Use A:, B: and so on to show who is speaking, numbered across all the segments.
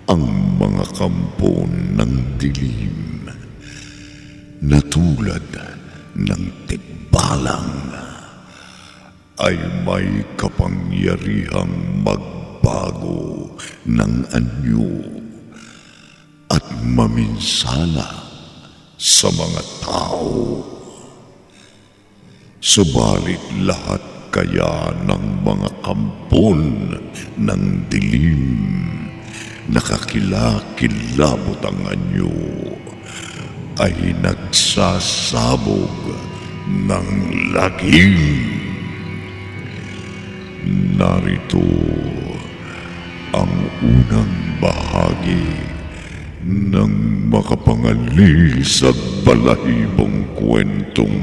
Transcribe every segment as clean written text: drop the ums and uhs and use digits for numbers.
A: ang mga kampo ng dilim na tulad ng tikbalang ay may kapangyarihang magbago ng anyo at maminsala sa mga tao. Subalit lahat kaya ng mga kampon ng dilim nakakilakilabot ang anyo ay nagsasabog ng lagim. Narito ang unang bahagi ng makapangalis at balahibong kwentong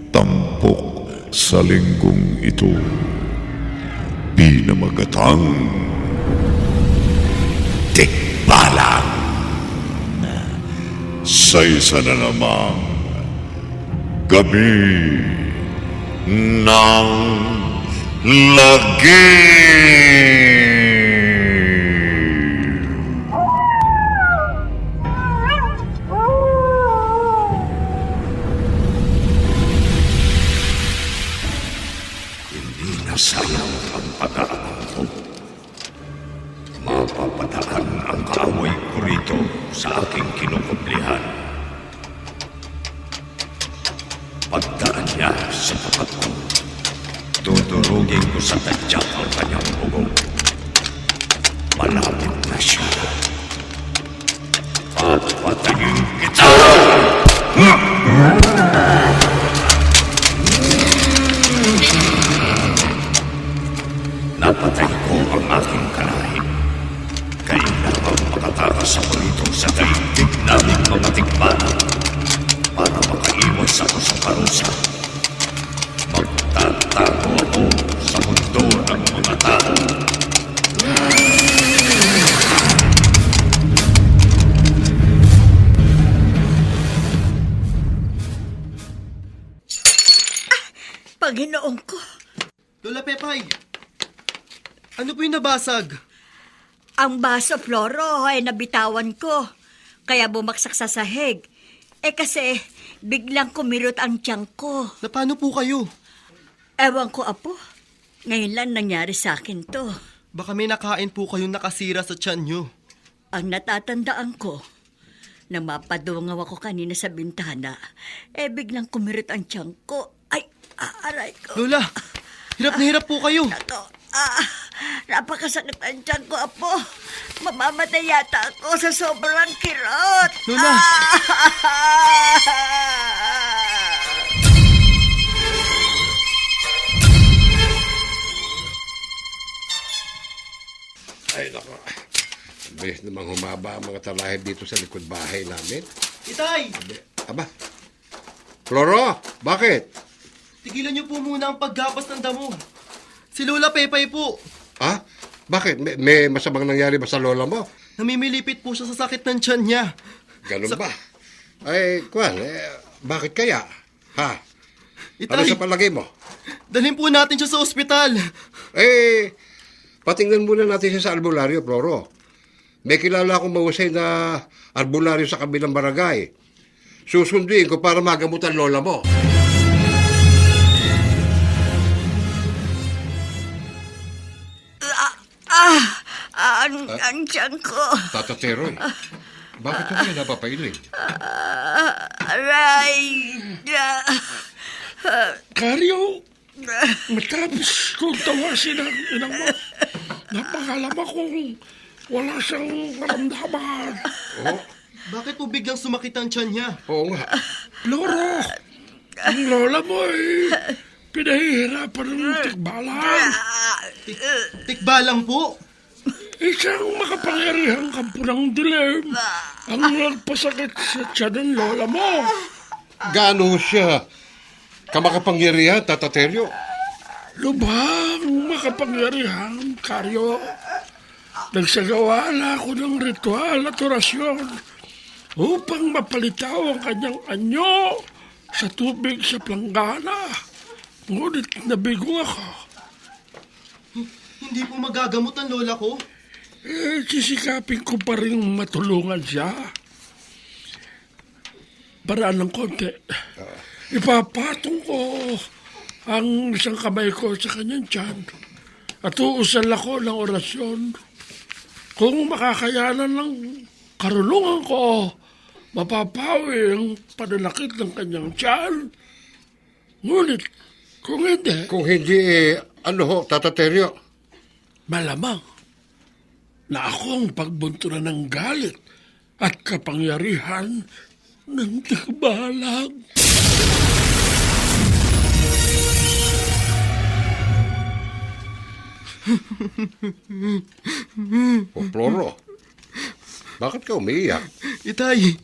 A: tampok sa linggong ito. Pinamagatang Tikbalang. Sa isa na namang gabi ng lagim.
B: Hindi na sayang ang pag-aaral ko. Mapapataan ang kaaway ko rito sa aking kinukumplihan. Pagdaan niya sa tapat ko, dudurugin ko sa tadyak ang kanyang bugong. Malapit na siya. Papatayin kita! Napatay ko ang aking kanahin. Kailangan makatakas ako rito sa daigdig naming mga tikbalang para makaiwas ako sa parusa. Magtatago ako sa mundo ng mga tao.
C: Panginoon ko,
D: Lola Pepay, ano po yung nabasag?
C: ang baso Floro ay nabitawan ko, kaya bumaksak sa sahig. Kasi biglang kumirot ang tiyan ko.
D: Na paano po kayo?
C: Ewan ko, Apo. Ngayon lang nangyari sa akin to.
D: Baka may nakain po kayong nakasira sa tiyan nyo.
C: Ang natatandaan ko, nang mapadungaw ako kanina sa bintana, biglang kumirot ang tiyan ko. Ay, aray ko.
D: Lola, hirap na hirap po kayo.
C: Ako, napakasakit ang tiyan ko, Apo. Mamamatay yata ako sa sobrang kirot.
D: Lola!
E: Ay, nako. Bilis namang humaba ang mga talahib dito sa likod bahay namin.
D: Itay,
E: Aba, Floro, bakit?
D: tigilan nyo po muna ang paggapas ng damo. Si Lola Pepay po.
E: Ha? Bakit? May masamang nangyari ba sa lola mo?
D: Namimilipit po siya sa sakit ng tiyan niya.
E: Ganun ba? Ay, bakit kaya? Ha? Ano
D: Itay,
E: sa palagay mo?
D: dalhin po natin siya sa ospital.
E: Patingnan muna natin siya sa albularyo, Floro. May kilala akong mahusay na albularyo sa kabilang barangay. Susunduin ko para magamot ang lola mo.
C: Ang tiyan ko.
E: Tata Teroy, bakit hindi napapailing?
C: Aray.
F: Karyo, matapos kong tawasin ang inang mo, napangalama kong wala siyang maramdaman.
E: Oo,
D: Bakit po biglang sumakit ang tiyan niya?
E: oo nga.
F: Loro, ang lola mo ay pinahihirapan ng tikbalang.
D: Tikbalang po.
F: Isang makapangyarihang kampo ng dilim ang nagpasakit sa tiyan ng lola mo.
E: Gaano siya kamakapangyarihan, Tata Teryo?
F: Lubhang makapangyarihang Karyo. Nagsagawa na ako ng ritual at orasyon upang mapalitaw ang kanyang anyo sa tubig sa planggana. Ngunit nabigo ako.
D: Hindi po magagamot ang lola ko.
F: sisikapin ko pa rin matulungan siya. Paraan ng konti. Ipapatong ko ang isang kamay ko sa kanyang tiyan at uusal ako ng orasyon. Kung makakayanan ng karulungan ko, mapapawi ang pananakit ng kanyang tiyan. Ngunit, kung hindi,
E: Kung hindi, ano ho, Tata Teryo?
F: malamang na ako ang pagbunturan ng galit at kapangyarihan ng tikbalang.
E: O Floro, bakit ka umiiyak?
D: Itay,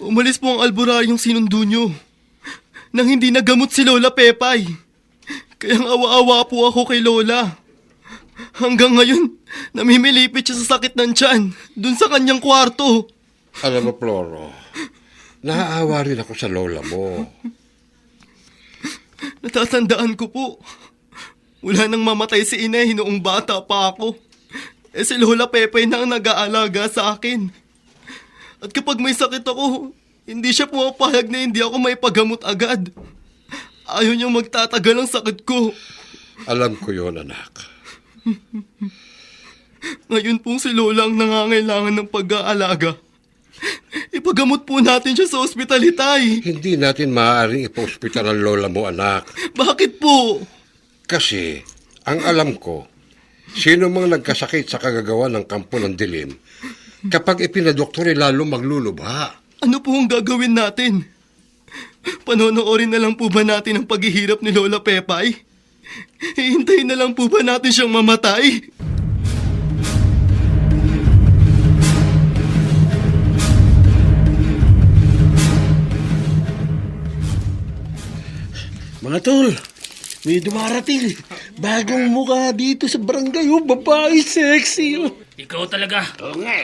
D: umalis po ang alburaryong sinundo nyo. Nang hindi nagamot si Lola Pepay. Kayang awa-awa po ako kay Lola. Hanggang ngayon, namimilipit siya sa sakit ng tiyan, dun sa kanyang kwarto.
E: Alam mo, Floro, naaawa rin ako sa lola mo.
D: Natatandaan ko po. Wala nang mamatay si Inay noong bata pa ako. Si Lola Pepay na ang nag-aalaga sa akin. At kapag may sakit ako, hindi siya pumapayag na hindi ako may paggamot agad. Ayaw niyang magtatagal ang sakit ko.
E: Alam ko yon, anak.
D: Ngayon pong si Lola ang nangangailangan ng pag-aalaga. Ipagamot po natin siya sa ospital, Itay.
E: Hindi natin maaaring ipa-ospital ang lola mo, anak.
D: Bakit po?
E: Kasi, ang alam ko, sino mang nagkasakit sa kagagawa ng kampo ng dilim, kapag ipinadoktor ay lalo maglulubha.
D: Ano po ang gagawin natin? Panonoorin na lang po ba natin ang paghihirap ni Lola Pepay? Hihintayin na lang po ba natin siyang mamatay?
F: Mga tol, may dumarating. Bagong mukha dito sa barangay. Oh, babae, sexy. Oh.
G: Ikaw talaga.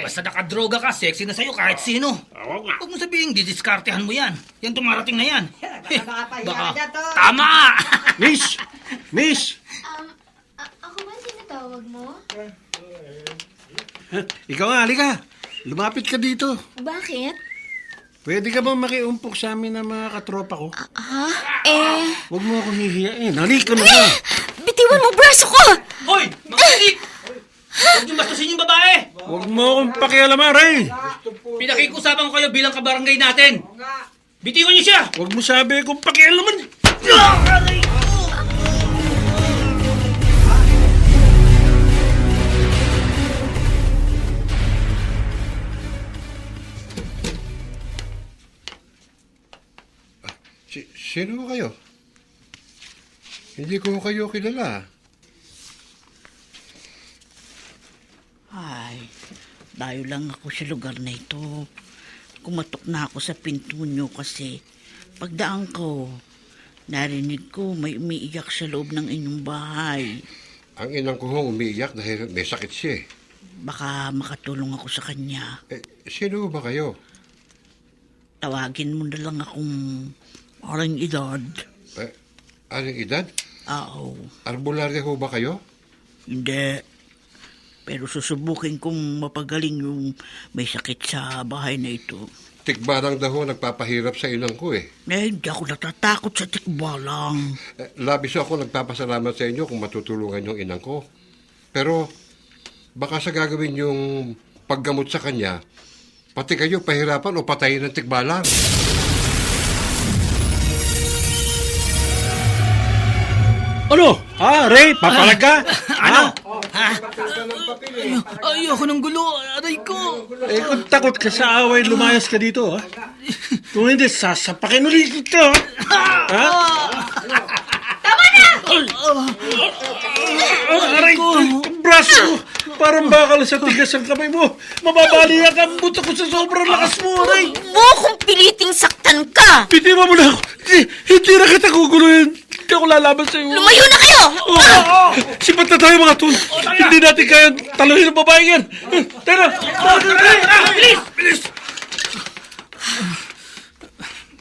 G: Basta nakadroga ka, sexy na sa'yo kahit sino. Huwag mo sabihin, didiskartehan mo yan. Yan dumarating na yan. Baka, tama!
F: Miss! Miss!
H: Ako ba sinatawag mo?
F: Ikaw nga, halika. Lumapit ka dito.
H: Bakit?
F: Pwede ka bang makiumpok sa amin ng mga katropa ko? Huwag mo akong hihiyain. Halika na nga.
H: Bitiwan mo braso ko!
G: Hoy! Makinig! Huwag niyo bastusin yung babae!
F: Huwag mo akong pakialaman, Ray.
G: Pinakikusapan ko kayo bilang kabarangay natin. Bitiwan niyo siya!
F: Huwag mo sabi kung pakialaman.
E: Sino kayo? Hindi ko kayo kilala.
C: Ay, dayo lang ako sa lugar na ito. Kumatok na ako sa pinto nyo kasi pagdaan ko, narinig ko may umiiyak sa loob ng inyong bahay.
E: Ang inang ko hong umiiyak dahil may sakit siya.
C: Baka makatulong ako sa kanya.
E: Sino ba kayo?
C: Tawagin mo na lang akong Aling Edad.
E: Anong edad?
C: Oo,
E: Arbularya ho ba kayo?
C: hindi. Pero susubukin kong mapagaling yung may sakit sa bahay na ito.
E: Tikbarang daw ho nagpapahirap sa inang ko eh.
C: Hindi ako natatakot sa tikbalang.
E: Labis ako nagpapasalamat sa inyo kung matutulungan yung inang ko. Pero baka sa gagawin yung paggamot sa kanya, pati kayo pahirapan o patayin ng tikbalang.
F: Ano? Ray, papalag ka?
G: Ano? Ayoko ng gulo. Aray ko.
F: Kung takot ka sa away, lumayas ka dito, ha? Kung hindi, sasapakin ulit kita, ha? Tama na! Aray ko! Ang braso! Parang bakal sa tigas ang kamay mo. Mababali ka ang buto ko sa sobrang lakas mo, aray!
H: Mo kung piliting saktan ka!
F: Bitiwan mo na ako! Hindi na kita guguluhin! Hindi ako lalaban sa'yo!
H: Lumayo na kayo!
F: Sipat na tayo mga tol! Hindi natin kaya taluhin ang babae yan! Tara!
G: Bilis! Bilis!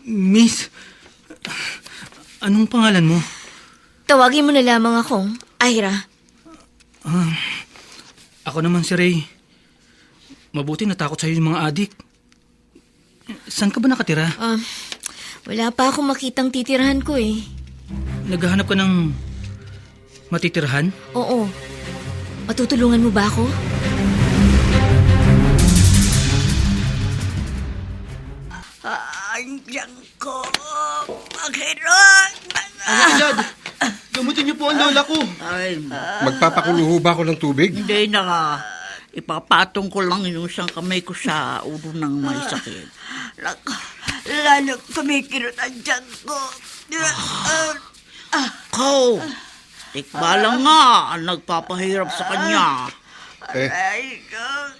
G: Miss, anong pangalan mo?
H: Tawagin mo na lamang akong Ira.
G: Ako naman si Ray. Mabuti natakot sa'yo yung mga adik. Saan ka ba nakatira?
H: Wala pa akong makitang titirahan ko eh.
G: Naghahanap ka ng matitirahan?
H: Oo. Matutulungan mo ba ako?
C: Andiyan ko. Maghirot.
D: Aling edad, gamutin niyo po ang lola ko.
C: Ay,
E: Magpapakuluho ba ako ng tubig?
C: hindi na. Ipapatong ko lang yung isang kamay ko sa ulo ng may sakit.
I: Lalo kumikirot ang tiyan ko.
C: Ko, tikbalang nga ang nagpapahirap sa kanya.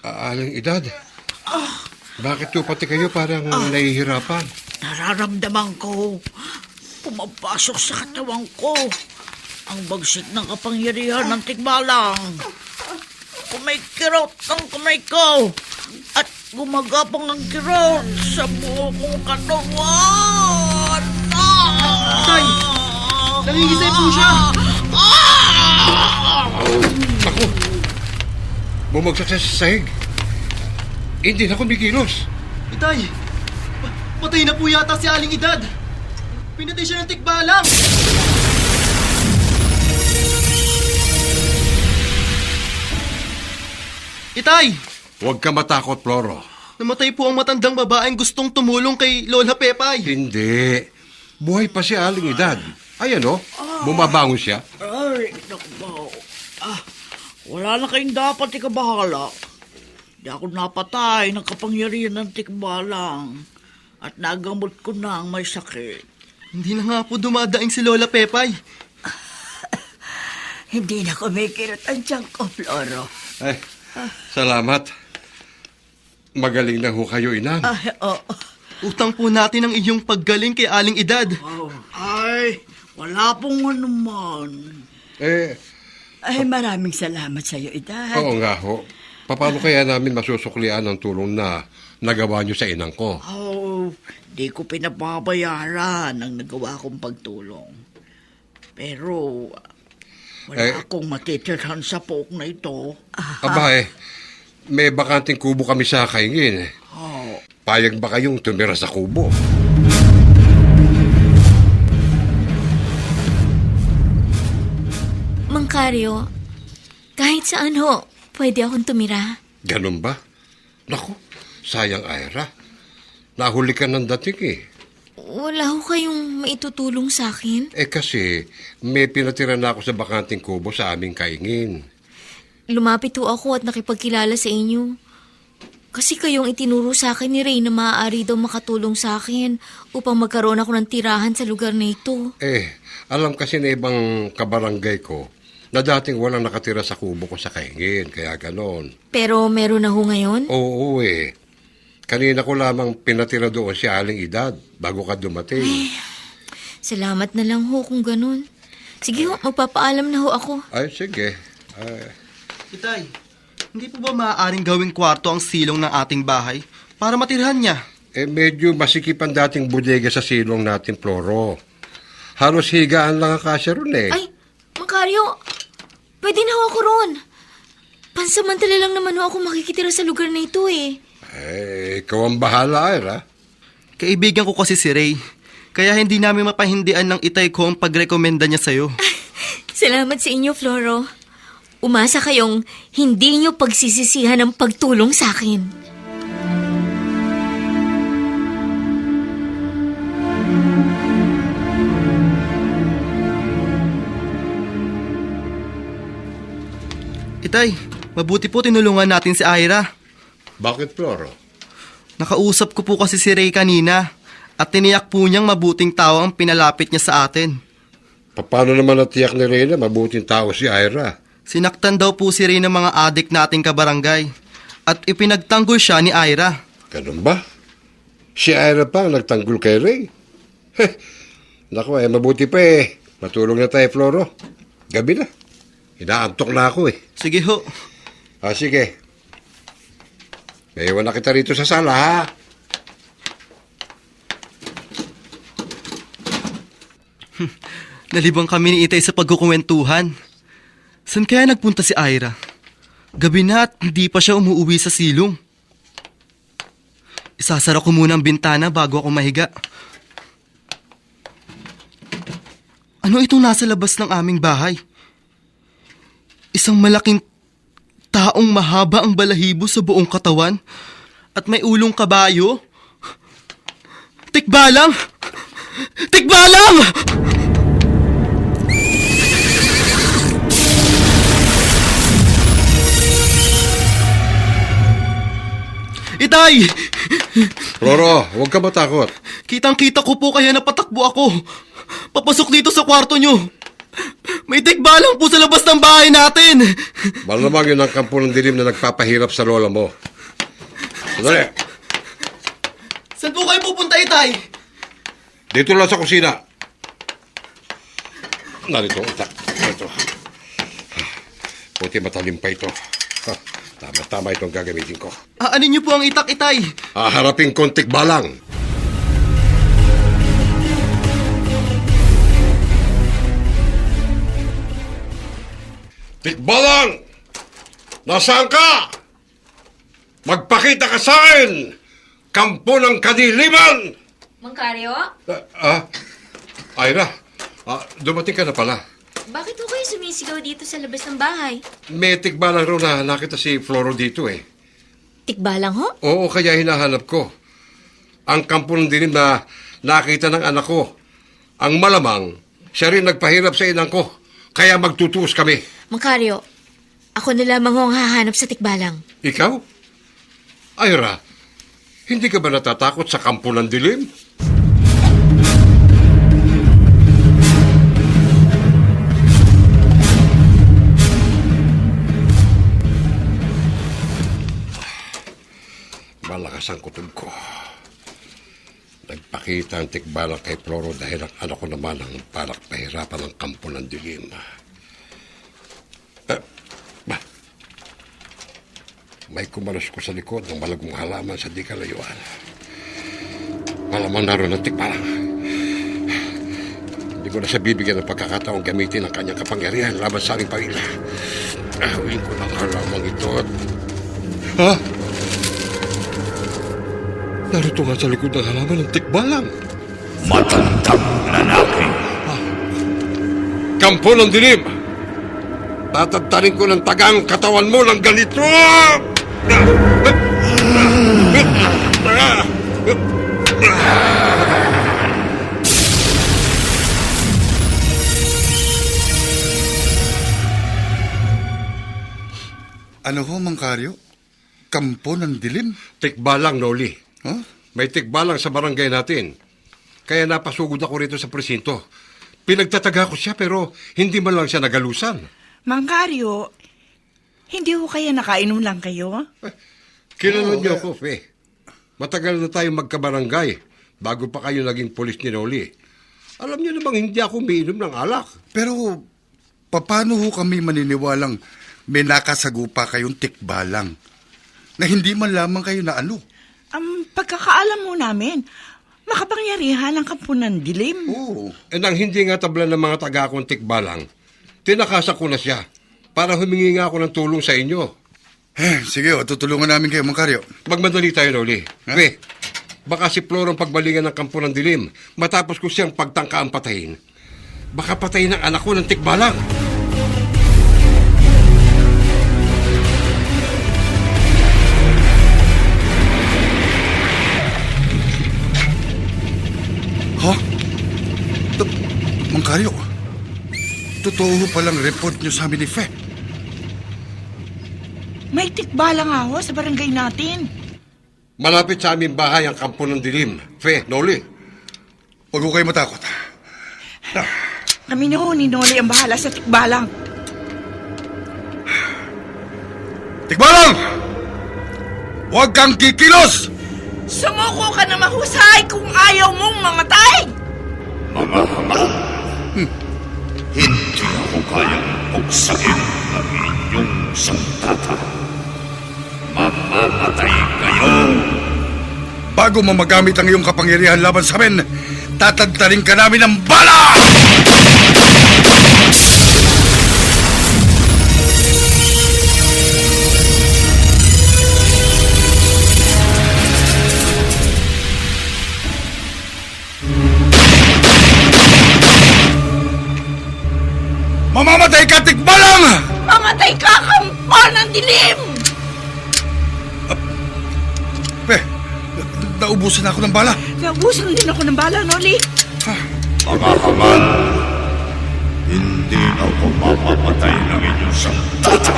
E: Aling edad. Bakit po pati kayo parang nahihirapan?
C: Nararamdaman ko, pumapasok sa katawan ko ang bagsik ng kapangyarihan ng tikbalang. Kumikirot ang kamay ko at gumagapang ang kirot sa buo kong katawan.
D: Tay, nangingisay po siya.
E: Ako! Bumagsak siya sa sahig. Hindi na kumikilos.
D: Itay, patay na po yata si Aling Edad. Pinatay siya ng tikbalang. Itay,
E: Huwag ka matakot, Floro.
D: namatay po ang matandang babaeng gustong tumulong kay Lola Pepay.
E: Hindi. Buhay pa si Aling Edad. Ayan o, bumabangon siya.
C: Ay, naku. Wala na kayong dapat ikabahala. Di ako napatay ng kapangyarihan ng tikbalang at nagamot ko na ang may sakit.
D: Hindi na nga po dumadaing si Lola Pepay.
I: Hindi na kumikirot ang tiyan ko, Floro.
E: Ay, salamat. Magaling na ho kayo, Inang.
D: Utang po natin ang iyong paggaling kay Aling Edad.
C: Ay, wala pong anuman.
I: Ay, maraming salamat sa iyo, Edad.
E: Oo nga ho. Paano kaya namin masusuklian ang tulong na nagawa niyo sa inang ko?
C: Di ko pinababayaran ang nagawa kong pagtulong. Pero wala akong matitirhan sa pook na ito.
E: Aba may bakanting kubo kami sa kaingin. Payag ba kayong tumira sa kubo?
H: Mang Karyo, kahit saan ho, pwede akong tumira.
E: Ganun ba? Naku, sayang Ira. Nahuli ka ng dating eh.
H: Wala ho kayong maitutulong sa akin?
E: Kasi may pinatira na ako sa bakanting kubo sa aming kaingin.
H: Lumapit ho ako at nakipagkilala sa inyo. Kasi kayong itinuro sa akin ni Ray na maaari daw makatulong sa akin upang magkaroon ako ng tirahan sa lugar na ito.
E: Alam kasi na ibang kabarangay ko na dating walang nakatira sa kubo ko sa kaingin, kaya ganon.
H: Pero meron na ho ngayon?
E: Oo Kanina ko lamang pinatira doon si Aling Edad bago ka dumating.
H: Salamat na lang ho kung ganun. Sige ho, magpapaalam na ho ako.
E: Ay, sige.
D: Itay, hindi po ba maaaring gawing kwarto ang silong ng ating bahay para matirhan niya?
E: Medyo masikip ang dating bodega sa silong natin, Floro. Halos higaan lang ang kasya ron
H: Ay, Mang Karyo, pwede na ho ako ron. Pansamantala lang naman ho ako makikitira sa lugar na ito
E: Ikaw ang bahala, Ira.
D: Kaibigan ko kasi si Ray, kaya hindi namin mapahindian ng itay ko ang pagrekomenda niya sa'yo.
H: Salamat sa inyo, Floro. Umasa kayong hindi nyo pagsisisihan ang pagtulong sa akin.
D: Itay, mabuti po tinulungan natin si Ira.
E: Bakit, Floro?
D: Nakausap ko po kasi si Ray kanina at tiniyak po niyang mabuting tao ang pinalapit niya sa atin.
E: Paano naman natiyak ni Reyna mabuting tao si Ira?
D: Sinaktan daw po si Ray ng mga adik nating kabarangay at ipinagtanggol siya ni Ira.
E: Ganun ba? Si Ira pa ang nagtanggol kay Ray? Naku, mabuti pa Matulong na tayo, Floro. Gabi na. Inaantok na ako
D: Sige ho.
E: Sige. Naiwan na kita rito sa sala, ha?
D: Nalibang kami ni Itay sa pagkukuwentuhan. Saan kaya nagpunta si Ira? Gabi na at hindi pa siya umuwi sa silong. Isasara ko muna ang bintana bago ako mahiga. Ano itong nasa labas ng aming bahay? Isang malaking taong mahaba ang balahibo sa buong katawan at may ulong kabayo. Tikbalang! Tikbalang! Itay!
E: Floro, huwag ka matakot.
D: Kitang-kita ko po kaya napatakbo ako. Papasok dito sa kwarto nyo. May tikbalang po sa labas ng bahay natin.
E: Malamang yun ang kampo ng dilim na nagpapahirap sa lola mo. Sandali,
D: Saan po kayo pupunta, Itay?
E: dito lang sa kusina. Narito, ito. Buti matalim pa ito. Tama-tama itong gagamitin ko.
D: Aanin niyo po ang itak, Itay.
E: Harapin kong tikbalang. Tikbalang! Nasaan ka? Magpakita ka sa akin! Kampo ng kadiliman!
H: Mangkaryo?
E: Ira, dumating ka na pala.
H: Bakit ho kayo sumisigaw dito sa labas ng bahay?
E: May tikbalang raw na nakita si Floro dito eh.
H: Tikbalang ho?
E: Oo, kaya hinahanap ko. Ang kampo ng dilim na nakita ng anak ko. Ang malamang, siya rin nagpahirap sa inang ko. Kaya magtutuos kami.
H: Mangkaryo, ako na lamang ho ang hahanap sa tikbalang.
E: Ikaw? Ira, hindi ka ba natatakot sa kampo ng dilim? Malakas ang kutob ko. Nagpakita ang tikbalang kay Floro dahil ang anak ko naman ang parang pahirapan ng kampo ng dilim. May kumalas ko sa likod ng malagong halaman sa di kalayuan. Malamang naroon ang tikbalang. Hindi ko na siya bibigyan ng pagkakataong gamitin ang kanyang kapangyarihan laban sa aking pamilya. Ahawin ko ng halamang ito at... Ha? Narito nga sa likod ng halaman ng tikbalang.
B: Matandang lalaki.
E: Kampo ng dilim! Tatantanin ko ng tagang katawan mo ng ganito!
A: Ano ho, Mangkaryo? Kampo ng dilim?
E: Tikbalang, Noli.
A: Huh?
E: May tikbalang sa barangay natin. Kaya napasugod ako rito sa presinto. Pinagtataga ko siya pero hindi man lang siya nagalusan.
I: Mangkaryo, hindi ho kaya nakainom lang kayo?
E: Kilala niyo ako, Fe. Matagal na tayo magkabarangay bago pa kayo naging pulis ni Noli. Alam niyo namang hindi ako umiinom ng alak.
A: Pero, paano ho kami maniniwalang may nakasagupa kayong tikbalang na hindi man lamang kayo na ano?
I: Ang pagkakaalam mo namin, makapangyarihan ang kampo ng dilim.
A: Oo.
E: Nang hindi nga tablan ng mga taga akong tikbalang, tinakasan ko na siya para humingi nga ako ng tulong sa inyo.
A: Sige, tutulungan namin kayo, Mangkaryo.
E: Magmadali tayo, Noli. Fe, baka si Floro ang pagbalingan ng kampo ng dilim matapos ko siyang pagtangkaan patayin. Baka patayin ang anak ko ng tikbalang.
A: Ha? Mangkaryo, totoo ho palang report nyo sa amin ni Fe.
I: May tikbalang ako sa barangay natin.
E: Malapit sa aming bahay ang kampo ng dilim. Fe, Noli.
A: Huwag ho kayo matakot.
I: Kami ni Noli ang bahala sa tikbalang.
A: Tikbalang! Huwag kang kikilos!
I: Sumuko ka na mahusay kung ayaw mong mamatay!
B: Mga hamad. Hindi ako kayang pugsain ang inyong sandata. Mamamatay kayo.
A: Bago mo magamit ang iyong kapangyarihan laban sa amin, tatagtarin ka namin ng bala! naubusan na ako ng bala.
I: Naubusan din ako ng bala, Noli.
B: Mga hangal, hindi ako mapapatay ng inyong sangtata.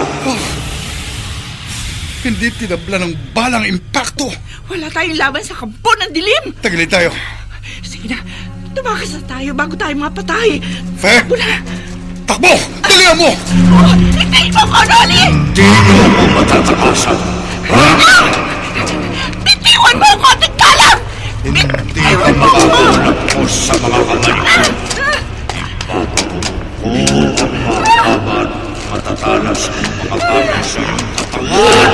A: Hindi tinabla ng balang impacto.
I: Wala tayong laban sa kampo ng dilim.
A: Tagilid tayo.
I: Sige na, tumakas na tayo bago tayo mapatay.
A: Fe!
I: Takbo na.
A: Takbo! Dalihan mo!
I: Oh, hintayin mo ko, Noli!
B: Hindi mo ako matatakasan.
I: Bitiwan mo ko, tigkalang!
B: Hindi ka makakapulagpos sa mga kamay ko. Kung ang makakaban, matatalas ang mga bagay sa iyong katawan.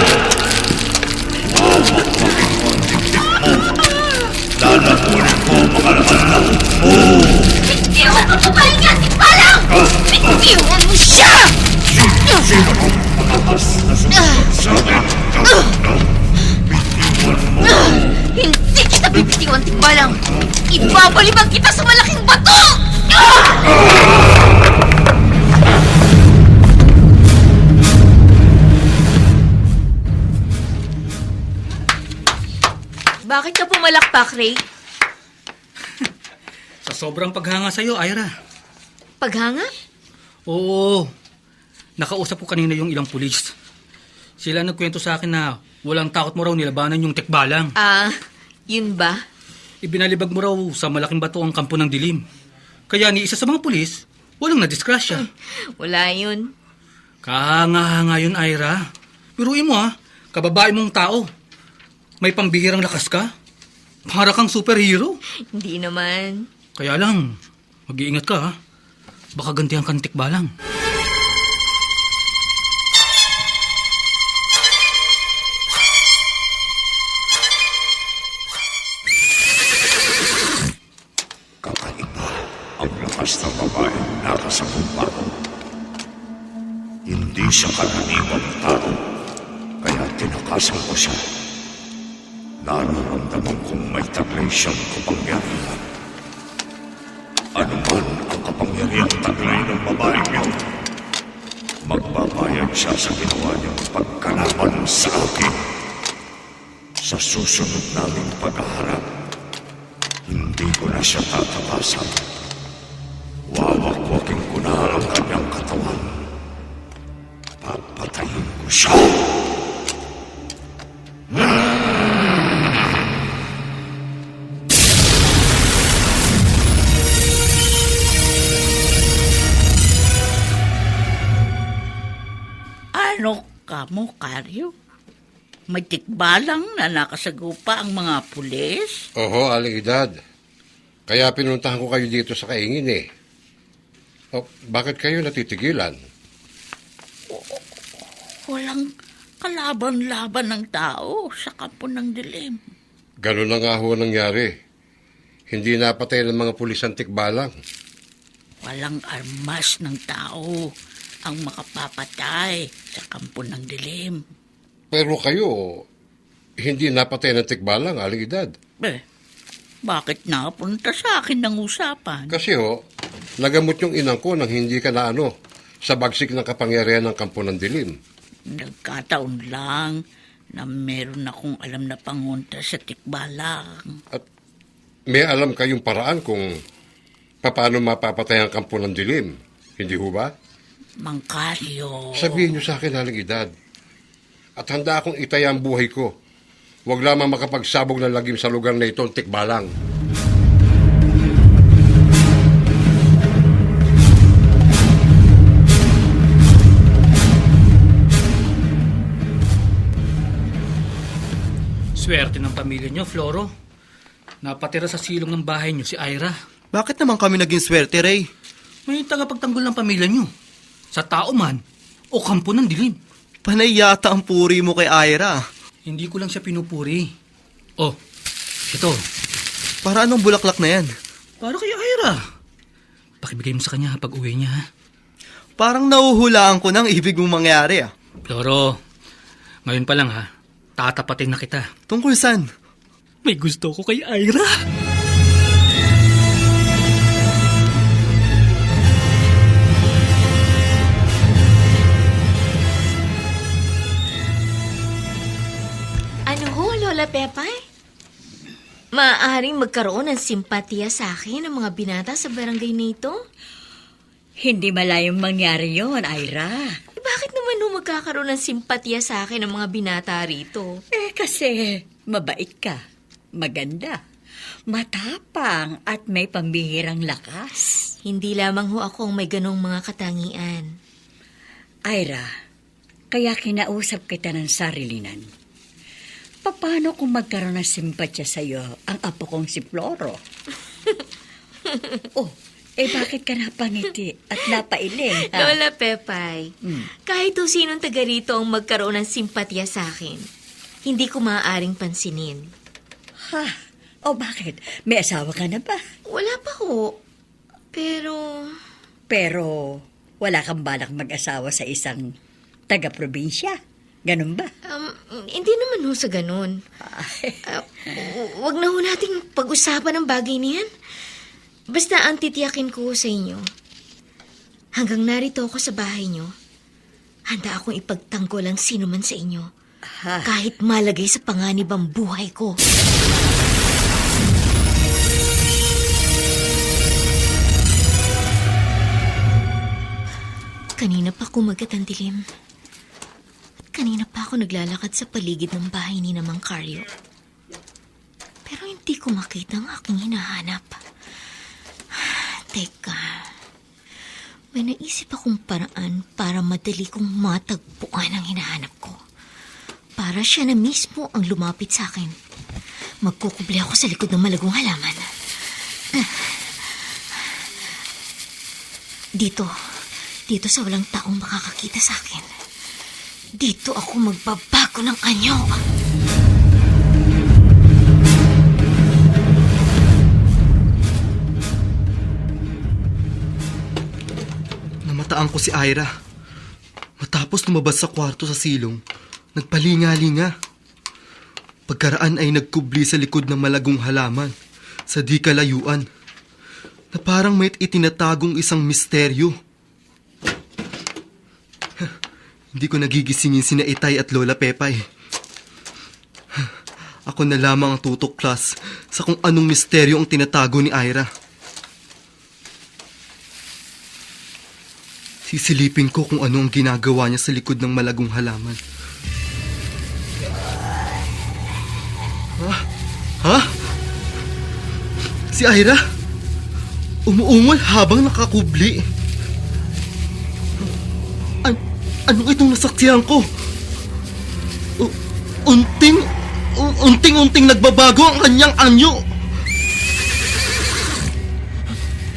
B: Wawakwakin ko ang dibdib mo. Lalamunin ko ang mga laman ng mo.
H: Bitiwan mo ba niya, tigbalang! Bitiwan mo siya!
B: Sino ang malakas na sumunod sa akin? Bitiwan mo.
H: Hindi kita bibitiwan, tigbalang! Ibabalibag kita sa malaking bato! Bakit ka pumalakpak, Ray?
G: Sa sobrang paghanga sa'yo, Ira.
H: Paghanga?
G: Oo. Nakausap ko kanina yung ilang pulis. Sila nagkwento sa akin na walang takot mo raw nilabanan yung tekbalang.
H: Yun ba?
G: Ibinalibag mo raw sa malaking bato ang kampo ng dilim. Kaya ni isa sa mga pulis, walang nadiskrasya.
H: Wala yun.
G: Kahanga-hanga yun, Ira. Biruin mo kababae mong tao. May pambihirang lakas ka? Para kang superhero?
H: Hindi naman.
G: Kaya lang, mag-iingat ka Baka gantihan kang tikbalang.
B: Kakaiba ang lakas ng babae nakasagumpa ko. Hindi siya karaniwang tao, kaya tinakasan ko siya. Nararamdaman kong may taglay siyang kapangyarihan. Ano man ang kapangyarihang taglay ng babaeng yun, magbabayad siya sa ginawa niyang pagkalaban sa akin. Sa susunod naming paghaharap, hindi ko na siya tatakasan. Wawakwakin ko na ang kanyang katawan. Papatayin ko siya.
C: Ano ka mo, Karyo? May tikbalang na nakasagupa ang mga pulis?
E: Oho, Aling Edad. Kaya pinuntahan ko kayo dito sa Kaingin eh. Bakit kayo natitigilan?
C: Walang kalaban-laban ng tao sa kampo ng dilim.
E: Ganun na nga ho nangyari. Hindi napatay ng mga pulis ang tikbalang.
C: Walang armas ng tao ang makapapatay sa kampo ng dilim.
E: Pero kayo, hindi napatay ng tikbalang, Aling Edad.
C: Bakit napunta sa akin ng usapan?
E: Kasi nagamot yung inang ko nang hindi ka na sa bagsik ng kapangyarihan ng kampo ng dilim.
C: Nagkataon lang na meron akong alam na pangunta sa tikbalang.
E: At may alam kayong paraan kung paano mapapatay ang kampo ng dilim. Hindi ho ba?
C: Mang Karyo.
E: Sabihin niyo sa akin, Aling Edad. At handa akong itaya ang buhay ko. Huwag lamang makapagsabog ng lagim sa lugar na ito ang tikbalang.
G: Swerte ng pamilya niyo, Floro. Napatira sa silong ng bahay niyo si Ira.
D: Bakit naman kami naging swerte, Ray?
G: May tagapagtanggol ng pamilya niyo. Sa tao man o kampo ng dilim.
D: Panay yata ang puri mo kay Ira.
G: Hindi ko lang siya pinupuri. Oh, ito.
D: Para anong bulaklak na yan?
G: Para kay Ira. Pakibigay mo sa kanya pag uwi niya,
D: Parang nahuhulaan ko ng ibig mong mangyari,
G: Floro, ngayon pa lang, tatapatin na kita.
D: Tungkol saan?
G: May gusto ko kay Ira.
H: Ano ho, Lola Pepay? Maaaring magkaroon ng simpatiya sa akin ang mga binata sa barangay na ito?
J: Hindi malayong mangyari yon, Ira.
H: Bakit naman magkakaroon ng simpatiya sa akin ang mga binata rito?
J: Kasi mabait ka, maganda, matapang at may pambihirang lakas.
H: Hindi lamang ako ang may ganong mga katangian.
J: Ira, kaya kinausap kita ng sarilinan. Paano kung magkaroon ng simpatya sa'yo ang apo kong si Floro? Bakit ka napangiti at napailing? Ha?
H: Lola Pepay, kahit sinong taga rito ang magkaroon ng simpatya sa akin, hindi ko maaaring pansinin.
J: Bakit? May asawa ka na ba?
H: Wala pa ho.
J: Pero wala kang balak mag-asawa sa isang taga-probinsya? Ganun ba?
H: Hindi naman ho sa ganun. Wag na ho nating pag-usapan ang bagay niyan. Basta ang titiyakin ko sa inyo, hanggang narito ako sa bahay niyo, handa akong ipagtanggol ang sino man sa inyo, kahit malagay sa panganib ang buhay ko. Kanina pa kumagat ang dilim. At kanina pa ako naglalakad sa paligid ng bahay ni Mang Carlo. Pero hindi ko makita ang aking hinahanap. Teka, may naisip akong paraan para madali kong matagpuan ang hinahanap ko. Para siya na mismo ang lumapit sa akin. Magkukubli ako sa likod ng malagong halaman. Dito sa walang taong makakakita sa akin. Dito ako magbabago ng anyo.
D: Namataan ko si Ira. Matapos lumabas sa kwarto sa silong, nagpalinga-linga. Pagkaraan ay nagkubli sa likod ng malagong halaman sa di kalayuan na parang may itinatagong isang misteryo. Hindi ko nagigisingin sina Itay at Lola Pepay. Ako na lamang ang tutuklas sa kung anong misteryo ang tinatago ni Ira. Sisilipin ko kung ano ang ginagawa niya sa likod ng malagong halaman. Ha? Si Ira? Umuungol habang nakakubli. Anong itong nasaksihan ko? Unting-unting nagbabago ang kanyang anyo.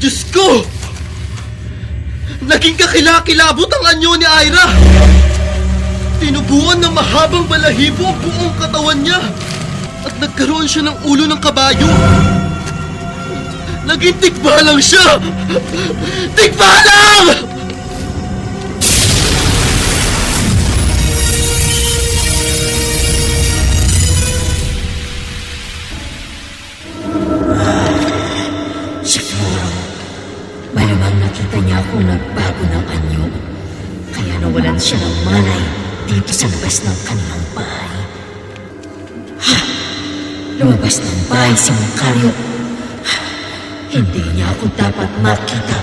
D: Diyos ko! Naging kakilakilabot ang anyo ni Ira. Tinubuan ng mahabang balahibo ang buong katawan niya. At nagkaroon siya ng ulo ng kabayo. Naging tikbalang siya! Tikbalang!
H: Siguro, malamang nakita niya akong nagbago ng anyo. Kaya nawalan siya ng malay dito sa labas ng kanilang bahay. Lumabas ng bahay si Macario. Hindi niya ako dapat makita.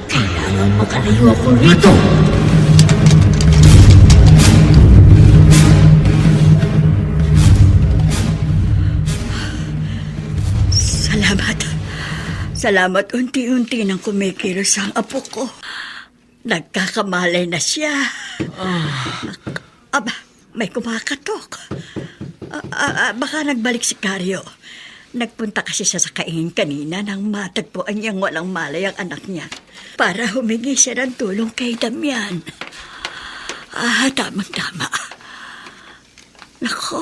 H: Kailangan makalayo ako rito.
J: Salamat unti-unti nang kumikilos ang apo ko. Nagkakamalay na siya. Aba, may kumakatok. Baka nagbalik si Carlo. Nagpunta kasi siya sa kaingin kanina nang matagpuan niyang walang malay ang anak niya para humingi siya ng tulong kay Damian. Tamang-tama. Nako,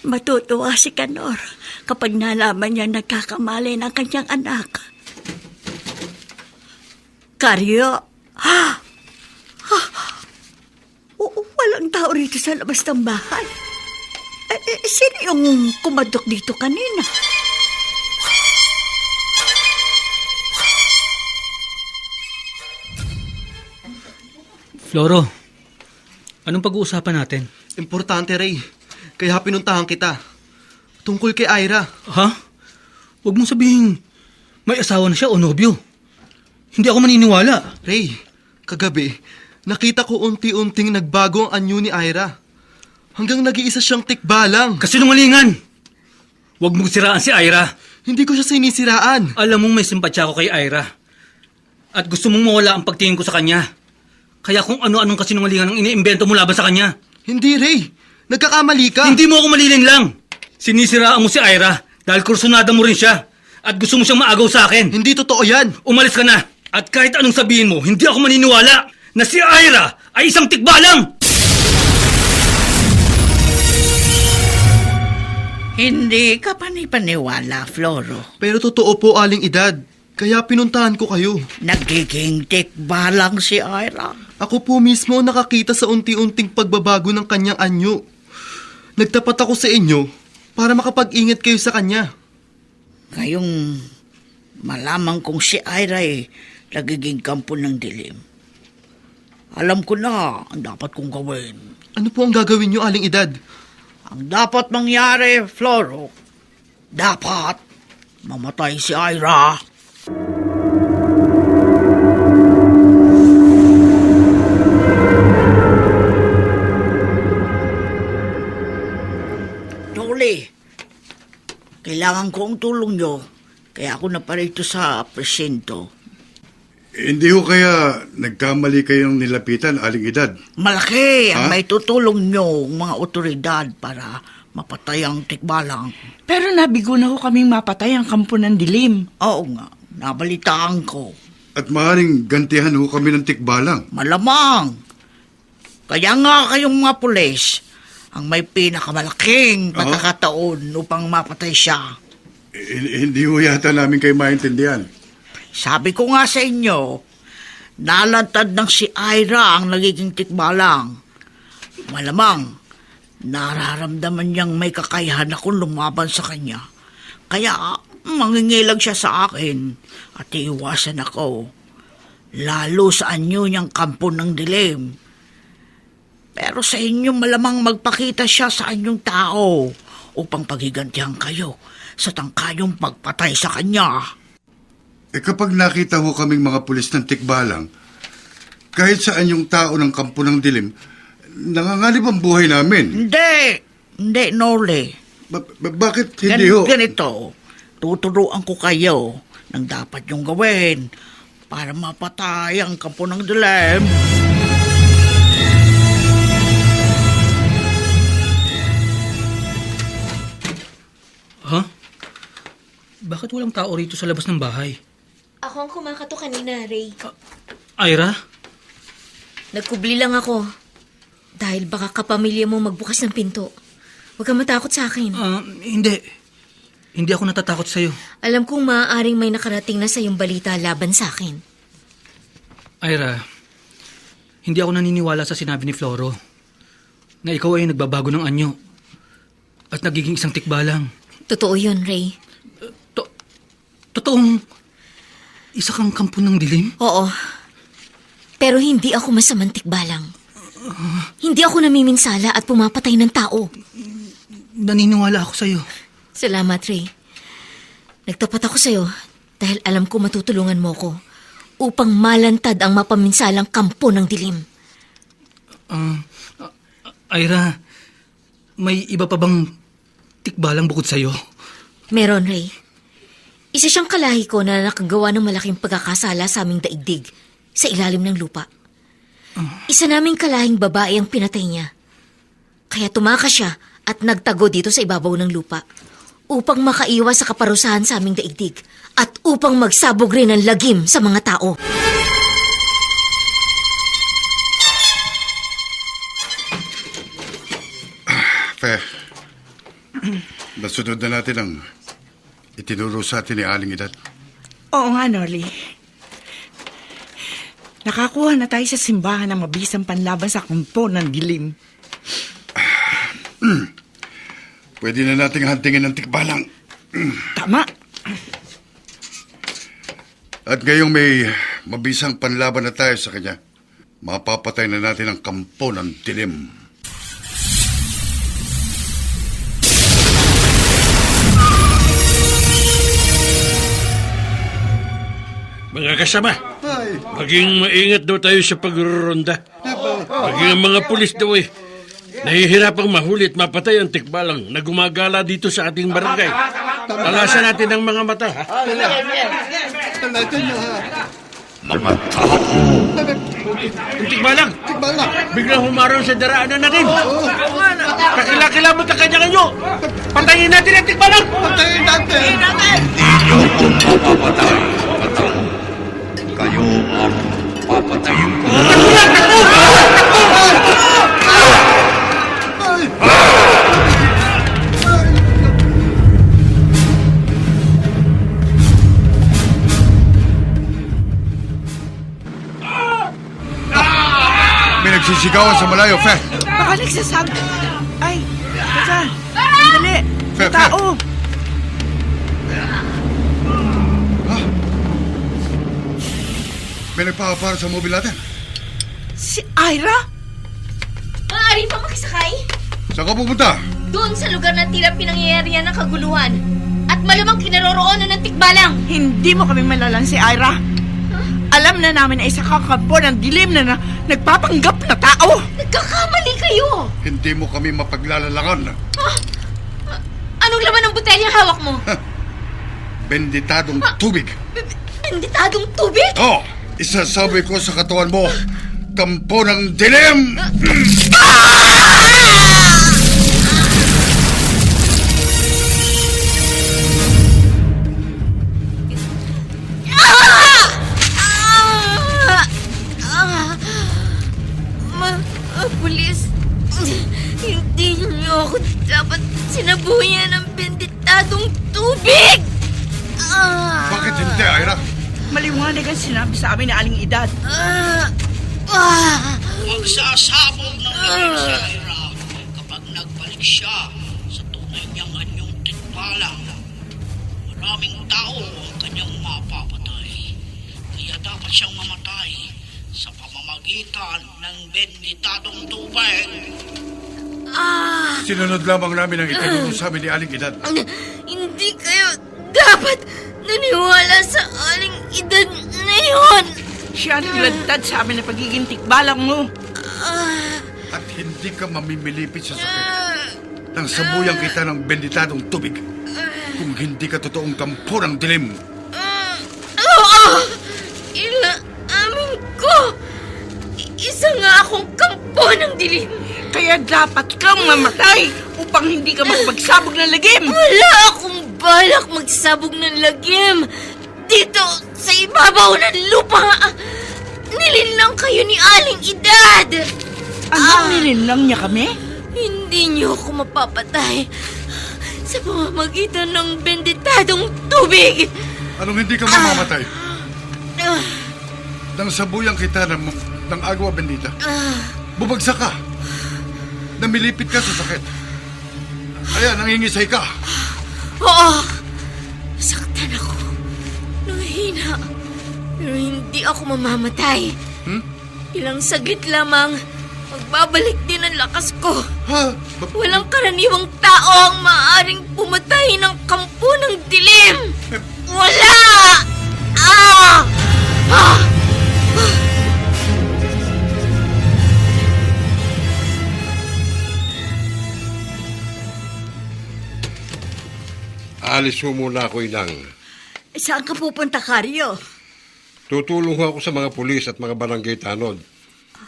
J: matutuwa si Kanor kapag nalaman niya nagkakamali ng kanyang anak. Carlo! Walang tao rito sa labas ng bahay. Sino yung kumadok dito kanina?
G: Floro, anong pag-uusapan natin?
D: Importante, Ray. Kaya pinuntahan kita. Tungkol kay Ira.
G: Ha? Huwag mong sabihin, may asawa na siya o nobyo. Hindi ako maniniwala.
D: Ray, kagabi, nakita ko unti-unting nagbago ang anyo ni Ira. Hanggang nag-iisa siyang tikbalang.
G: Kasinungalingan! Huwag mong siraan si Ira.
D: Hindi ko siya sinisiraan.
G: Alam mong may simpatya ako kay Ira. At gusto mong mawala ang pagtingin ko sa kanya. Kaya kung ano-anong kasinungalingan ang iniimbento mo laban sa kanya.
D: Hindi, Ray. Nagkakamali ka.
G: Hindi mo ako malilin lang. Sinisiraan mo si Ira dahil kursunada mo rin siya. At gusto mo siyang maagaw sa akin.
D: Hindi totoo yan.
G: Umalis ka na. At kahit anong sabihin mo, hindi ako maniniwala na si Ira ay isang tikbalang!
C: Hindi ka panipaniwala, Floro.
D: Pero totoo po, Aling Edad. Kaya pinuntahan ko kayo.
C: Nagiging tikbalang si Ira.
D: Ako po mismo nakakita sa unti-unting pagbabago ng kanyang anyo. Nagtapat ako sa inyo para makapag-ingat kayo sa kanya.
C: Ngayong malamang kung si Ira ay nagiging kampo ng dilim. Alam ko na ang dapat kong gawin.
D: Ano po ang gagawin niyo, Aling Edad?
C: Ang dapat mangyari, Floro, dapat mamatay si Ira. Dolly, kailangan ko ang tulong nyo. Kaya ako na parito sa presinto.
A: Hindi ho kaya nagkamali kayong nilapitan, Aling Edad?
C: Malaki
A: Ha?
C: ang may tutulong nyo mga otoridad para mapatay ang tikbalang.
I: Pero nabigo na ho kaming mapatay ang kampo ng dilim.
C: Oo nga, nabalitaan ko.
A: At maaaring gantihan ho kami ng tikbalang.
C: Malamang. Kaya nga kayong mga pulis ang may pinakamalaking pagkakataon upang mapatay siya.
A: Hindi ho yata namin kayo maintindihan.
C: Sabi ko nga sa inyo, nalantad ng si Ira ang nagiging tikbalang. Malamang, nararamdaman niyang may kakayahan akong lumaban sa kanya. Kaya mangingilag siya sa akin at iiwasan ako. Lalo sa anyo niyang kampo ng dilim. Pero sa inyo malamang magpakita siya sa anyong tao upang paghigantihan kayo sa tangkayong pagpatay sa kanya.
A: Kapag nakita ho kaming mga pulis ng tikbalang, kahit saan yung tao ng kampo ng dilim, nanganganib ang buhay namin.
C: Hindi, Nole.
A: Bakit hindi ho?
C: Ganito, tuturuan ko kayo ng dapat yung gawin para mapatay ang kampo ng dilim.
G: Ha? Bakit walang tao rito sa labas ng bahay?
H: Ako ang kumakato kanina, Ray.
G: Ira?
H: Nagkubli lang ako. Dahil baka kapamilya mo magbukas ng pinto. Huwag kang matakot sa akin.
G: Hindi. Hindi ako natatakot sa'yo.
H: Alam kong maaaring may nakarating na sa iyong balita laban sa akin.
G: Ira, hindi ako naniniwala sa sinabi ni Floro na ikaw ay nagbabago ng anyo at nagiging isang tikbalang.
H: Totoo yun, Ray.
G: Totoong isa kang kampo ng dilim?
H: Oo. Pero hindi ako masamang tikbalang. Hindi ako namiminsala at pumapatay ng tao.
G: Naniniwala ako sa'yo.
H: Salamat, Ray. Nagtapat ako sa'yo dahil alam ko matutulungan mo ko upang malantad ang mapaminsalang kampo ng dilim.
G: Ira, may iba pa bang tikbalang bukod sa'yo?
H: Meron, Ray. Isa siyang kalahi ko na nakagawa ng malaking pagkakasala sa aming daigdig sa ilalim ng lupa. Isa naming kalahing babae ang pinatay niya. Kaya tumakas siya at nagtago dito sa ibabaw ng lupa upang makaiwas sa kaparusahan sa aming daigdig at upang magsabog rin ng lagim sa mga tao.
A: Fe, nasunod na natin ang itinuro sa atin ni Aling Edad.
I: Oo nga, Norly. Nakakuha na tayo sa simbahan ng mabisang panlaban sa kampo ng dilim.
A: Pwede na nating hantingin ng tikbalang.
I: Tama.
A: At ngayong may mabisang panlaban na tayo sa kanya, mapapatay na natin ang kampo ng dilim.
F: Mga kasama, maging maingat daw tayo sa pagruronda. Maging ang mga pulis daw nahihirapang mahuli at mapatay ang tikbalang na gumagala dito sa ating barangay. Talasan natin ang mga mata. Ha?
B: Mga tao,
F: Ang tikbalang! Biglang humarang sa daraanan natin. Kakilakilabot ang kanya kanyo. Patayin natin ang tikbalang!
B: hindi niyo ko mapapatay, mga tao. Kayo ang papatayin ko.
A: May nagsisigawan sa malayo, Fe.
I: Baka nagsasabi. Ay, teka. Sandali.
A: Fe, Fe.
I: Tao.
A: May nagpapapara sa mobil natin.
I: Si Ira?
H: Maaari pa makisakay?
A: Saan ka pupunta?
H: Doon sa lugar na tila pinangyayarihan ng kaguluhan. At malamang kinaroroonan ng tikbalang.
I: Hindi mo kami malalang si Ira. Alam na namin na isa kang kampo ng dilim na nagpapanggap na tao.
H: Nagkakamali kayo.
A: Hindi mo kami mapaglalalangan.
H: Anong laman ng botelyang hawak mo?
A: Benditadong tubig.
H: Benditadong tubig?
A: Oh, isasabi ko sa katawan mo, kampo ng dilim!
H: Pulis, hindi niyo ako dapat sinabuyan ng benditadong tubig!
A: Bakit hindi, Ira?
I: Maliwanag ang sinabi sa amin ni Aling Edad.
G: Huwag sasabog ng limang si Ira kapag nagbalik siya sa tunay niyang anyong tikbalang. Maraming tao ang kanyang mapapatay. Kaya dapat siyang mamatay sa pamamagitan ng benditadong tubig.
A: Sinunod lamang namin ang itinuro sa amin ni Aling Edad.
H: Hindi kayo dapat naniwala sa Aling Edad na yun!
I: Siya ang naglantad sa amin na pagiging tikbalang mo.
A: At hindi ka mamimilipit sa sakit nang sabuyang kita ng benditadong tubig kung hindi ka totoong kampo ng dilim.
H: Oo! Inaamin ko! Isa nga akong kampo ng dilim!
I: Kaya dapat kang mamatay upang hindi ka magpagsabog ng lagim.
H: Wala akong balak magsabog ng lagim! Dito sa ibabaw ng lupa! Nilinlang kayo ni Aling Edad!
I: Anong nilinlang niya kami?
H: Hindi niyo ako mapapatay sa pamamagitan ng benditadong tubig!
A: Anong hindi ka mamamatay? Nang sabuyang kita ng agwa bendita, bubagsak ka. Namilipit ka sa sakit. Ayan, nangingisay ka.
H: Oo! Nasaktan ako. Nahihina. Pero hindi ako mamamatay. Ilang saglit lamang, magbabalik din ang lakas ko.
A: Ha?
H: Walang karaniwang tao ang maaaring pumatay ng kampo ng dilim. Wala!
E: Alis mo muna ako, Inang.
J: Saan ka pupunta, Karyo?
E: Tutulong ako sa mga pulis at mga barangay tanod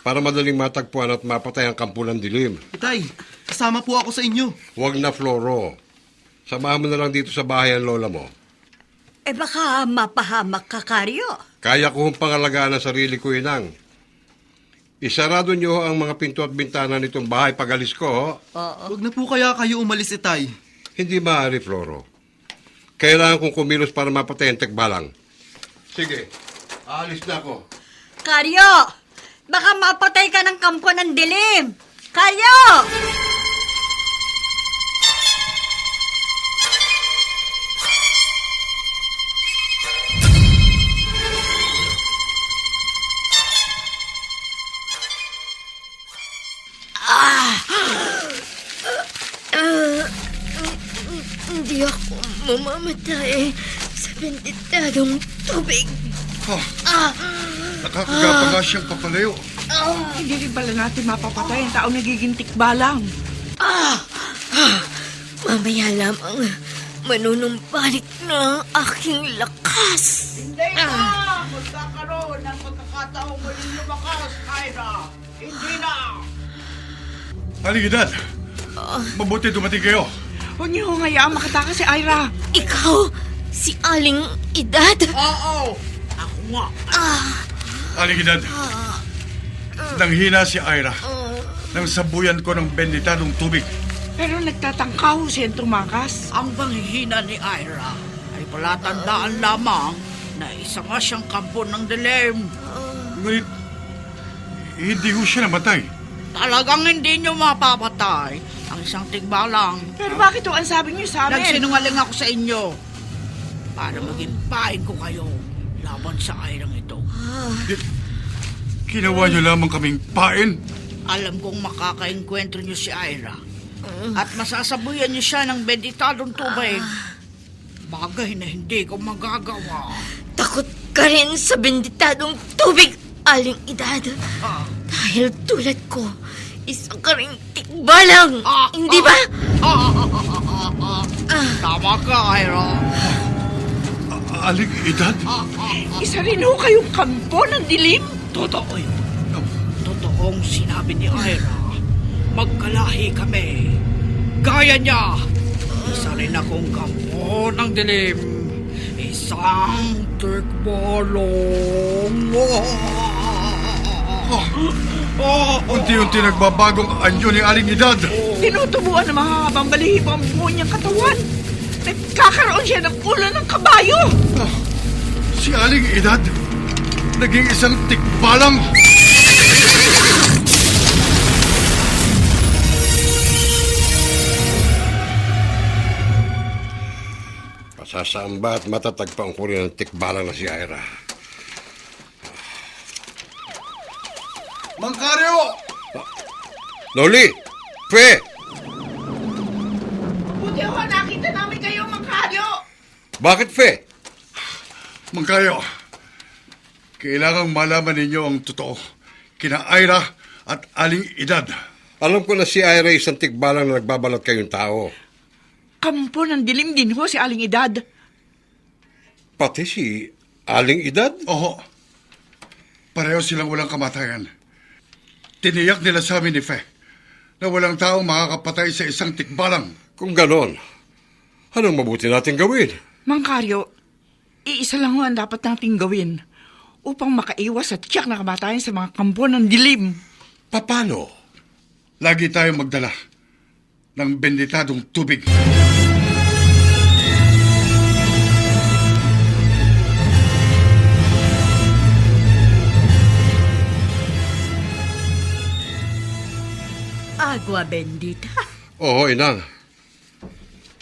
E: para madaling matagpuan at mapatay ang kampo ng dilim.
D: Itay, kasama po ako sa inyo.
E: Huwag na, Floro. Samahan mo na lang dito sa bahay ang lola mo.
J: Baka mapahamak ka, Karyo.
E: Kaya ko hong pangalagaan ang sarili ko, Inang. Isarado niyo ang mga pinto at bintana nitong bahay pag-alis ko, ho?
D: Huwag na po kaya kayo umalis, Itay.
E: Hindi maaari, Floro. Kailangan kong kumilos para mapatay ang tikbalang. Sige, aalis na ako.
J: Karyo! Baka mapatay ka ng kampo ng dilim! Karyo!
H: Hindi ako mamamatay sa benditadong tubig.
A: Nakakagapa nga siyang papalayo.
I: Hindi rin pala natin mapapatay ang taong nagiging tikbalang.
H: Mamaya lamang manunumbalik na ang aking lakas.
G: Hindi na! Magkakaroon ng pagkakataong muling lumakas, Ira! Hindi na!
A: Aling Edad, mabuti dumating kayo.
I: Huwag niyo hayaang makatakas si Ira.
H: Ikaw, si Aling Edad?
G: Oo! Ako nga!
A: Aling Edad, nanghina si Ira nang sabuyan ko ng benditadong tubig.
I: Pero nagtatangka ho siyang tumakas.
G: Ang panghihina ni Ira ay palatandaan lamang na isa nga siyang kampo ng dilim.
A: Ngunit, hindi ho siya namatay.
G: Talagang hindi niyo mapapatay ang isang tigbalang.
I: Pero bakit ho ang sabi niyo sa amin?
G: Nagsinungaling ako sa inyo para maging pain ko kayo laban sa Irang ito.
A: Ginawa niyo lamang kaming pain.
G: Alam kong makakaengkwentro niyo si Ira at masasabuyan niyo siya ng benditadong tubig. Bagay na hindi ko magagawa.
H: Takot ka rin sa benditadong tubig, Aling Edad. Dahil tulad ko, isa ka rin tikbalang. Hindi ba?
G: Tama ka, Ira.
A: Aling Edad?
I: Isa rin ho kayong kampo ng dilim?
G: Totoo yun. Totoong sinabi ni Ira. Magkalahi kami. Gaya niya. Isa rin akong kampo ng dilim. Isang tikbalong.
A: Unti-unti nagbabagong anyo ni Aling Edad.
I: Tinutubuan ng mahabang balihibo ang buo niyang katawan. Nagkakaroon siya ng ulo ng kabayo.
A: Si Aling Edad, naging isang tikbalang.
E: Pasasamba at matatagpang ko rin ang tikbalang na si Ira.
A: Mangkaryo!
E: Loli! Fe!
I: Buti ho, nakita namin kayo, Mangkaryo.
E: Bakit, Fe?
A: Mangkaryo, kailangang malaman ninyo ang totoo kina Ira at Aling Edad.
E: Alam ko na si Ira isang tikbalang na nagbabalat kayong tao.
I: Kampo ng dilim din ho si Aling Edad.
E: Pati si Aling Edad?
A: Oo. Pareho silang walang kamatayan. Tiniyak nila sa amin ni Fe na walang taong makakapatay sa isang tikbalang.
E: Kung ganon, anong mabuti natin gawin?
I: Mangkaryo, iisa lang ho ang dapat nating gawin upang makaiwas at tiyak na kamatayan sa mga kampo ng dilim.
E: Paano?
A: Lagi tayong magdala ng benditadong tubig.
J: Agua bendita.
E: Oo, Inang.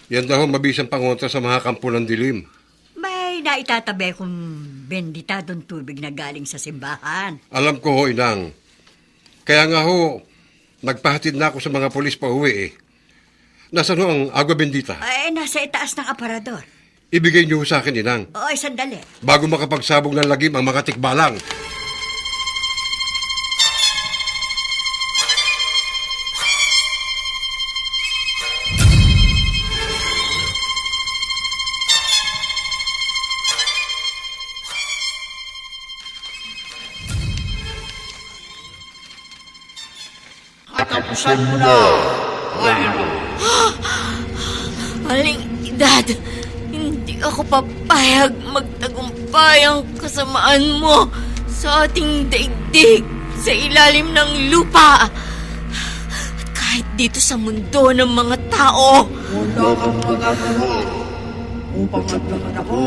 E: Yan daw ang mabisang pangontra sa mga kampo ng dilim.
J: May naitatabi kong benditadong tubig na galing sa simbahan.
E: Alam ko ho, Inang. Kaya nga ho, nagpahatid na ako sa mga polis pa uwi eh. Nasaan ho ang agua bendita?
J: Nasa itaas ng aparador.
E: Ibigay niyo ho sa akin, Inang.
J: Sandali.
E: Bago makapagsabog ng lagim ang mga tikbalang.
G: Katapusan mo na, Ira.
H: Aling Edad, hindi ako papayag magtagumpay ang kasamaan mo sa ating daigdig sa ilalim ng lupa. At kahit dito sa mundo ng mga tao.
G: Wala kang magagawa upang maglaman ako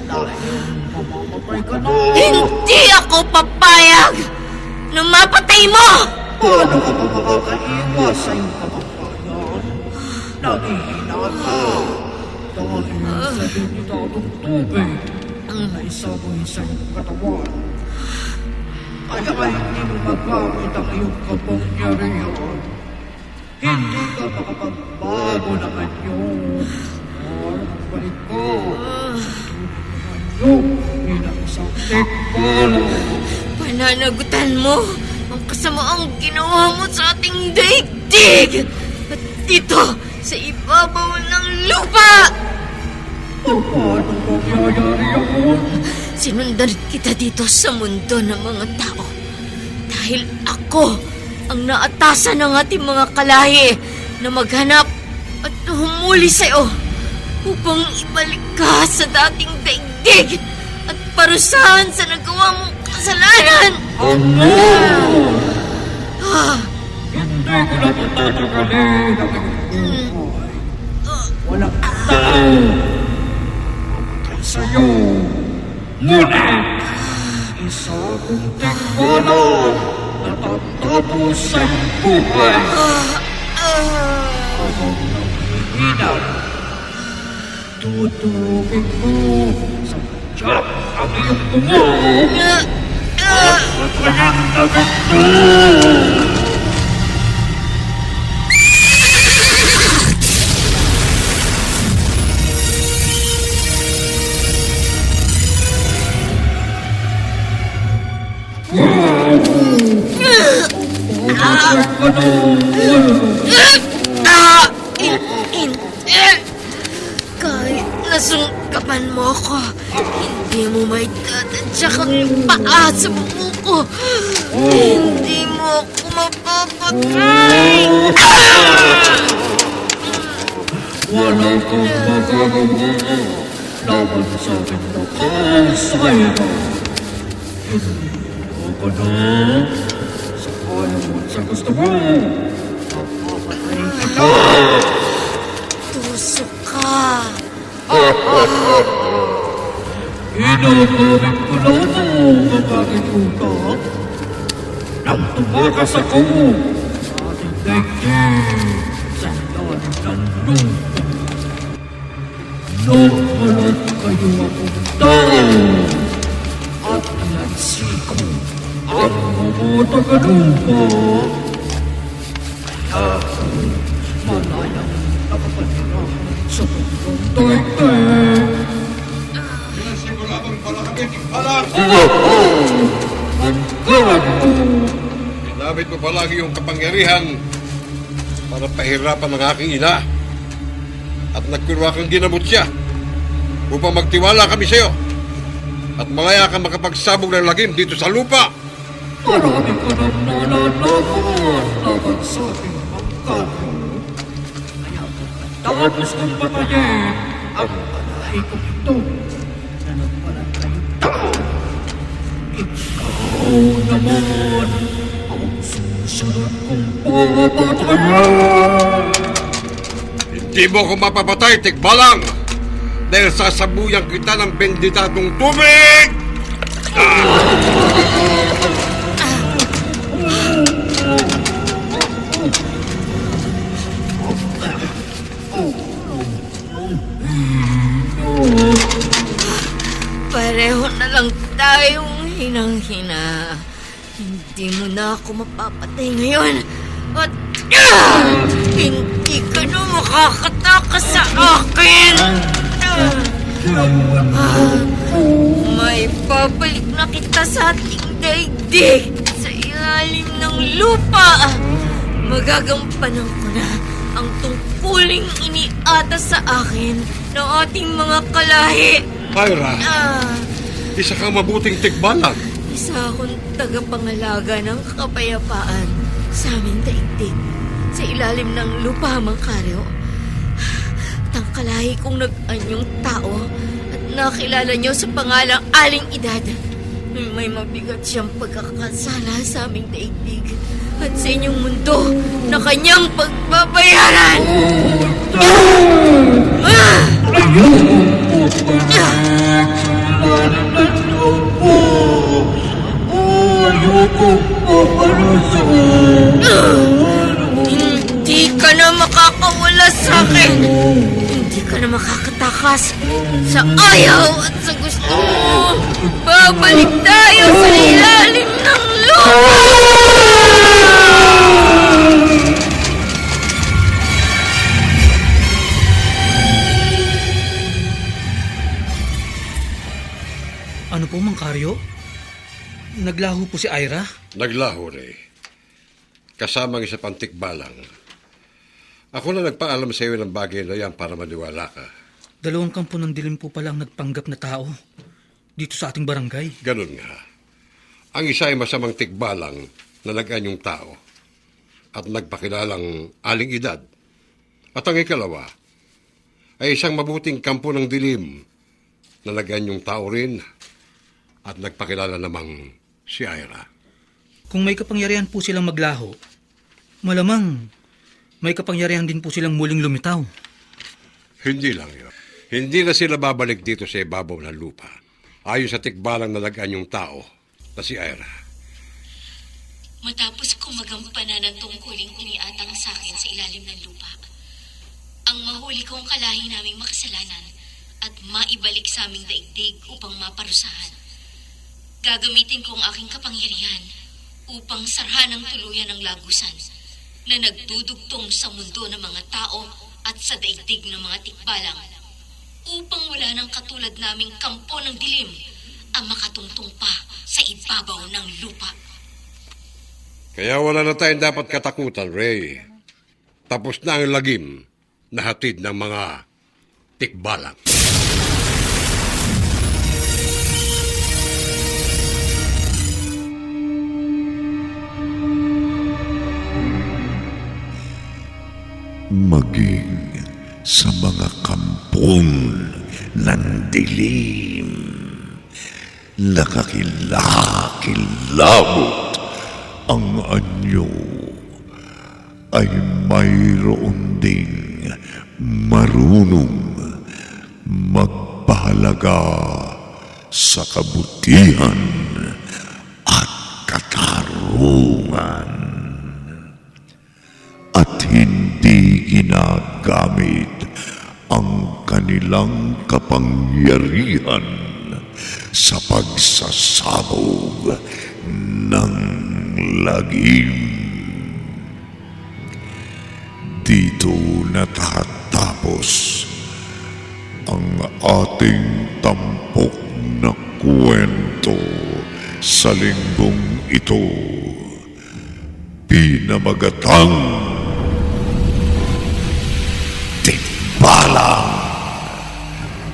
G: dahil mamamatay ka na.
H: Hindi ako papayag na mapatay mo!
G: Paano ka pa makakaiwas sa iyong kapangkayan? Naghihina ka dahil sa benditadong tubig na isaboy sa iyong katawan. Kaya ay hindi mo magamit ang iyong kapangyarihan. Hindi ka makapagbago ng anyo. Parang balik ko sa tunay na anyo bilang isang
H: Pananagutan mo ang kasamaang ginawa mo sa ating daigdig at dito sa ibabaw ng lupa! Sinundan kita dito sa mundo ng mga tao dahil ako ang naatasan ng ating mga kalahi na maghanap at humuli sa'yo upang ibalik ka sa dating daigdig at parusahan sa nagawa mong kasalanan.
G: Walang tao sa'yo. Ngunit, isa kong tikmano na tatapos ang buhay. Habang nangihinap, tutugin mo sa tiyak ang iyong tungo. At mapananagat mo.
H: Kahit nasungkapan mo ko, hindi mo may tatadyak ang paa sa buko ko. Hindi mo ako mapapatay.
G: Wala kang magagawa laban sa aking makasaya. Hindi mo ka na sa ayaw mo at sa gusto mo. Papapatay kita.
H: Tusok ka.
G: Inagamit ko na mo ang aking utak nang tumakas ako sa ating daigdig sa ilalim ng lupa. Nakalat kayo akong tao at nagsiko ang mga taga-lupa. Kaya malayang nakapatirahan sa buong daigdig.
E: Ginamit mo palagi yung kapangyarihan para pahirapan ang aking ina. At nagkurwa kang ginamot siya upang magtiwala kami sa iyo at malaya kang makapagsabog ng lagim dito sa lupa.
G: Marami ka nang nalalaman laban sa aking pangkako. Kaya tapos kong patayin ang kalahi kong ito na nagpalatay tao. Ikaw naman ang susunod kong papatayin.
E: Hindi mo ko mapapatay, Tikbalang! Dahil sasabuyan kita ng benditadong tubig!
H: Pareho na lang tayong hinang-hina. Hindi mo na ako mapapatay ngayon. At hindi ka na makakatakas sa akin. May babalik na kita sa ating daigdig sa ilalim ng lupa. Magagampanan ko na ang tungkuling iniata sa akin ng ating mga kalahi.
E: Myra, isa kang mabuting Tikbalang.
H: Isa akong tagapangalaga ng kapayapaan sa aming daigdig sa ilalim ng lupa, Mang Karyo. At ang kalahi kong nag-anyong tao at nakilala niyo sa pangalang Aling Edad. May mabigat siyang pagkakasala sa aming daigdig at sa inyong mundo na kanyang pagbabayaran. Hindi ka na makakawala sa akin. Hindi ka na makakatakas sa ayaw at sa gusto mo. Babalik tayo sa ilalim ng lupa.
K: Ano po, Mang Karyo? Naglaho po si Ira?
E: Naglaho, Ray. Kasama ang isa pang tikbalang. Ako na nagpaalam sa iyo ng bagay na yan para maniwala ka.
K: 2 kampo ng dilim po palang nagpanggap na tao dito sa ating barangay.
E: Ganun nga. Ang isa ay masamang tikbalang na nag-anyong tao at nagpakilalang aling edad. At ang ikalawa ay isang mabuting kampo ng dilim na nag-anyong tao rin at nagpakilala namang si Ira.
K: Kung may kapangyarihan po silang maglaho, malamang may kapangyarihan din po silang muling lumitaw.
E: Hindi lang yun. Hindi na sila babalik dito sa ibabaw ng lupa. Ayon sa tikbalang na nag-anyong tao na si Ira.
H: Matapos ko magampanan ng tungkuling iniatang sa akin sa ilalim ng lupa, ang mahuli kong kalahi naming makasalanan at maibalik sa aming daigdig upang maparusahan. Gagamitin ko ang aking kapangyarihan upang sarhan ng tuluyan ng lagusan na nagdudugtong sa mundo ng mga tao at sa daigdig ng mga tikbalang upang wala ng katulad naming kampo ng dilim ang makatungtong pa sa ibabaw ng lupa.
E: Kaya wala na tayong dapat katakutan, Ray. Tapos na ang lagim na hatid ng mga tikbalang.
B: Maging sa mga kampong ng dilim, nakakilakilabot ang anyo ay mayroon ding marunong magpahalaga sa kabutihan at katarungan at hindi ginagamit ang kanilang kapangyarihan sa pagsasabog ng lagim. Dito natatapos ang ating tampok na kwento sa linggong ito. Pinamagatang Tikbalang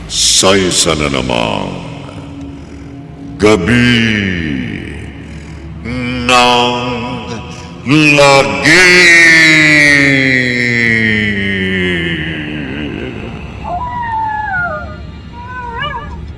B: sa isa na namang gabi ng lagim.